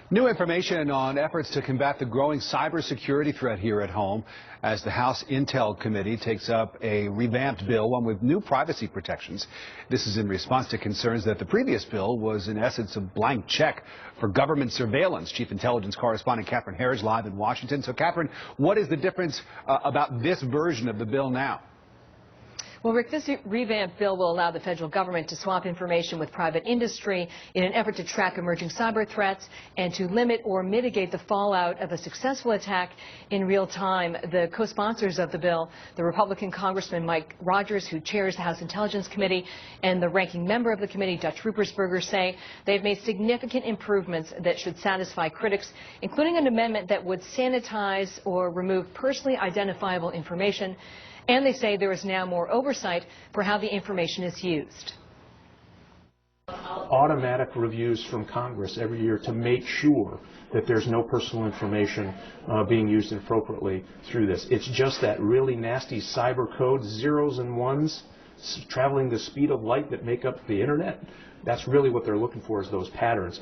New information on efforts to combat the growing cybersecurity threat here at home as the House Intel Committee takes up a revamped bill, one with new privacy protections. This is in response to concerns that the previous bill was in essence a blank check for government surveillance. Chief Intelligence Correspondent Catherine Harris live in Washington. So, Catherine, what is the difference about this version of the bill now? Well, Rick, this revamped bill will allow the federal government to swap information with private industry in an effort to track emerging cyber threats and to limit or mitigate the fallout of a successful attack in real time. The co-sponsors of the bill, the Republican Congressman Mike Rogers, who chairs the House Intelligence Committee, and the ranking member of the committee, Dutch Ruppersberger, say they've made significant improvements that should satisfy critics, including an amendment that would sanitize or remove personally identifiable information. And they say there is now more oversight for how the information is used. Automatic reviews from Congress every year to make sure that there's no personal information being used appropriately through this. It's just that really nasty cyber code, zeros and ones, traveling the speed of light that make up the internet. That's really what they're looking for, is those patterns.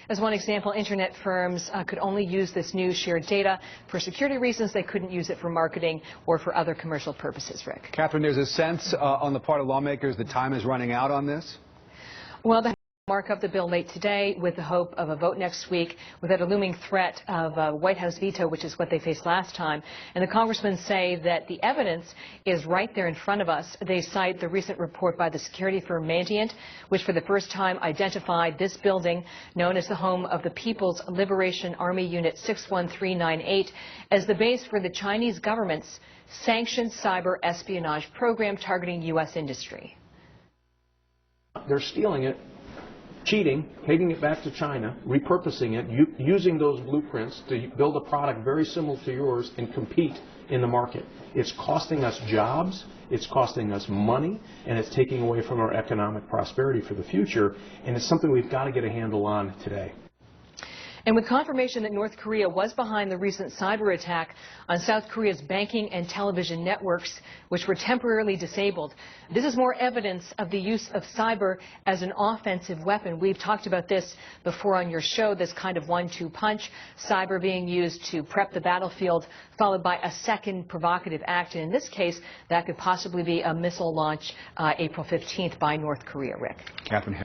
As one example, internet firms could only use this new shared data for security reasons. They couldn't use it for marketing or for other commercial purposes, Rick. Catherine, there's a sense on the part of lawmakers that time is running out on this? Well, the mark up the bill late today with the hope of a vote next week without a looming threat of a White House veto, which is what they faced last time. And the congressmen say that the evidence is right there in front of us. They cite the recent report by the security firm Mandiant, which for the first time identified this building, known as the home of the People's Liberation Army Unit 61398, as the base for the Chinese government's sanctioned cyber espionage program targeting U.S. industry. They're stealing it, cheating, taking it back to China, repurposing it, using those blueprints to build a product very similar to yours and compete in the market. It's costing us jobs, it's costing us money, and it's taking away from our economic prosperity for the future, and it's something we've got to get a handle on today. And with confirmation that North Korea was behind the recent cyber attack on South Korea's banking and television networks, which were temporarily disabled, this is more evidence of the use of cyber as an offensive weapon. We've talked about this before on your show, this kind of 1-2 punch, cyber being used to prep the battlefield, followed by a second provocative act. And in this case, that could possibly be a missile launch April 15th by North Korea, Rick. Catherine